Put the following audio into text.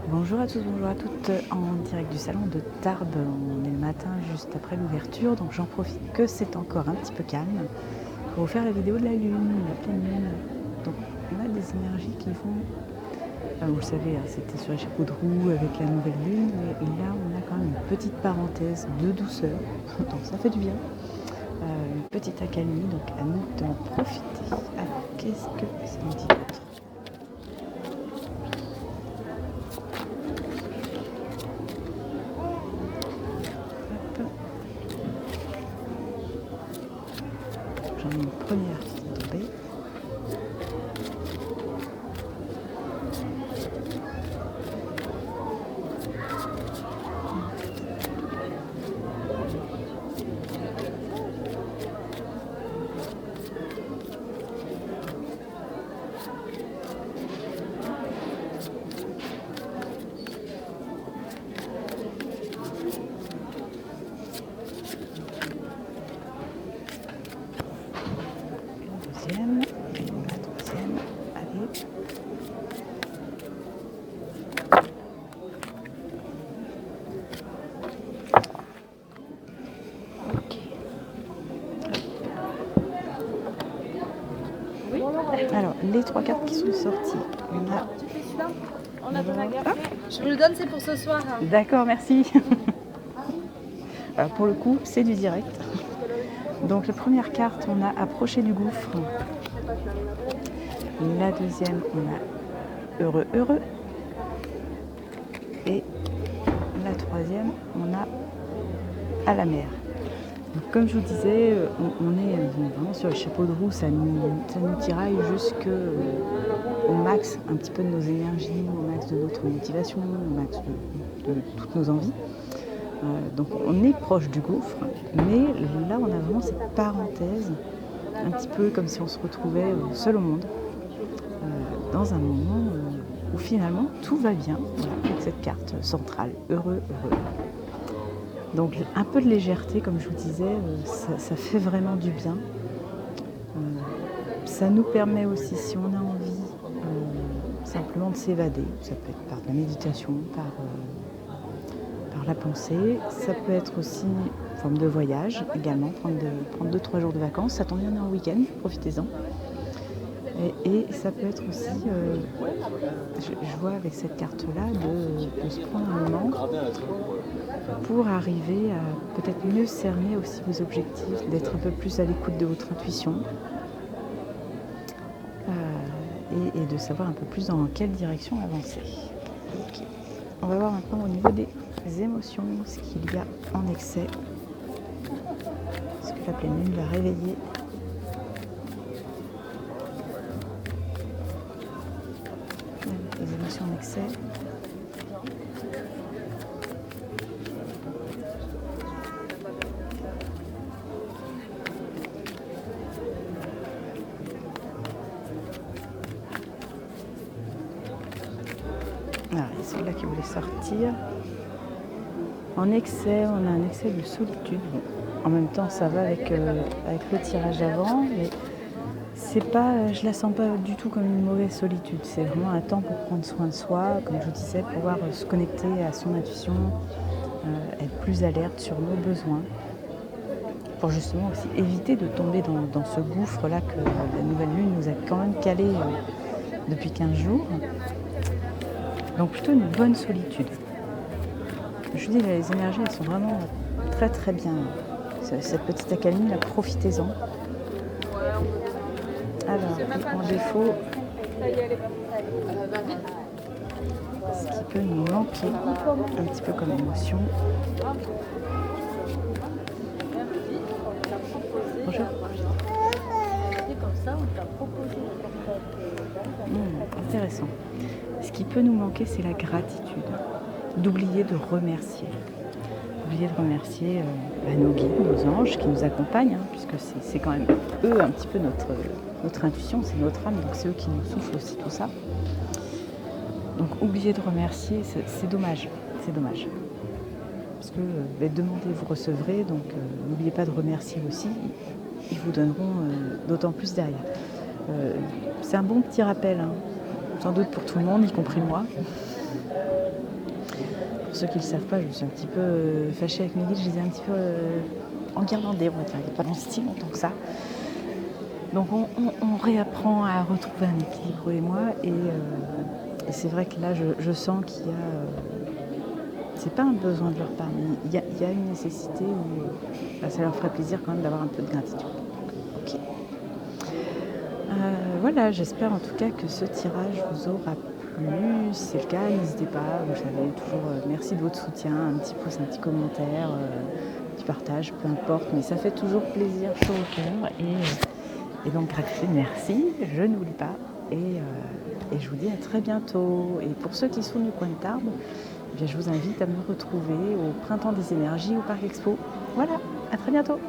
Bonjour à tous, bonjour à toutes, en direct du salon de Tarbes. On est le matin juste après l'ouverture, donc j'en profite que c'est encore un petit peu calme pour vous faire la vidéo de la lune, la pleine lune. Donc on a des énergies qui vont, vous le savez, c'était sur les chapeaux de roue avec la nouvelle lune, et là on a quand même une petite parenthèse de douceur, donc ça fait du bien. Une petite accalmie, donc à nous d'en profiter. Alors qu'est-ce que ça nous dit d'autre ? J'en ai une première qui est tombée. Deuxième, la troisième, allez. Ok. Alors, les trois cartes qui sont sorties. On a... Tu fais celui-là. On a de la gaffe. Je vous le donne, c'est pour ce soir. D'accord, merci. Alors, pour le coup, c'est du direct. Donc, la première carte, on a approché du gouffre. La deuxième, on a heureux, heureux. Et la troisième, on a à la mer. Donc, comme je vous disais, on est vraiment sur le chapeau de roue, ça nous tiraille jusqu'au max un petit peu de nos énergies, au max de notre motivation, au max de toutes nos envies. Donc on est proche du gouffre, mais là on a vraiment cette parenthèse, un petit peu comme si on se retrouvait seul au monde, dans un moment où finalement tout va bien, voilà, avec cette carte centrale, heureux, heureux. Donc un peu de légèreté, comme je vous disais, ça fait vraiment du bien. Ça nous permet aussi, si on a envie, simplement de s'évader. Ça peut être par de la méditation, par la pensée. Ça peut être aussi une forme de voyage également, prendre 2-3 jours de vacances. Ça tombe bien, on est en week-end, profitez-en. Et ça peut être aussi, je vois avec cette carte-là, de se prendre un moment pour arriver à peut-être mieux cerner aussi vos objectifs, d'être un peu plus à l'écoute de votre intuition et de savoir un peu plus dans quelle direction avancer. Okay. On va voir maintenant au niveau des émotions ce qu'il y a en excès, ce que la pleine lune va réveiller. Les émotions en excès. Ah, il y a celui-là qui voulait sortir. En excès, on a un excès de solitude. Bon, en même temps, ça va avec le tirage avant, mais c'est pas, je la sens pas du tout comme une mauvaise solitude. C'est vraiment un temps pour prendre soin de soi, comme je vous disais, pouvoir se connecter à son intuition, être plus alerte sur nos besoins, pour justement aussi éviter de tomber dans ce gouffre-là que la nouvelle lune nous a quand même calé depuis 15 jours. Donc plutôt une bonne solitude. Je vous dis, les énergies, elles sont vraiment très très bien. Cette petite accalmie, là, profitez-en. Alors, en défaut, ce qui peut nous manquer, un petit peu comme émotion. Bonjour. Intéressant. Ce qui peut nous manquer, c'est la gratitude. D'oublier de remercier. D'oublier de remercier nos guides, nos anges qui nous accompagnent, puisque c'est quand même eux un petit peu notre intuition, c'est notre âme, donc c'est eux qui nous soufflent aussi tout ça. Donc oublier de remercier, c'est dommage. C'est dommage. Parce que demandez, vous recevrez, donc n'oubliez pas de remercier aussi. Ils vous donneront d'autant plus derrière. C'est un bon petit rappel, sans doute pour tout le monde, y compris moi. pour ceux qui ne le savent pas, je me suis un petit peu fâchée avec mes guides, je les ai un petit peu enguirlandés, on va dire, il n'est pas dans si longtemps que ça. Donc on réapprend à retrouver un équilibre et moi, et c'est vrai que là je sens qu'il y a, c'est pas un besoin de leur part, mais il y a une nécessité où ça leur ferait plaisir quand même d'avoir un peu de gratitude. Ok. Voilà, j'espère en tout cas que ce tirage vous aura plu. Si c'est le cas, n'hésitez pas, vous savez, toujours merci de votre soutien, un petit pouce, un petit commentaire, un petit partage, peu importe, mais ça fait toujours plaisir, chaud au cœur. Et donc gratitude, merci, je n'oublie pas, et je vous dis à très bientôt. Et pour ceux qui sont du coin de Tarbes, eh bien, je vous invite à me retrouver au Printemps des énergies au Parc Expo. Voilà, à très bientôt.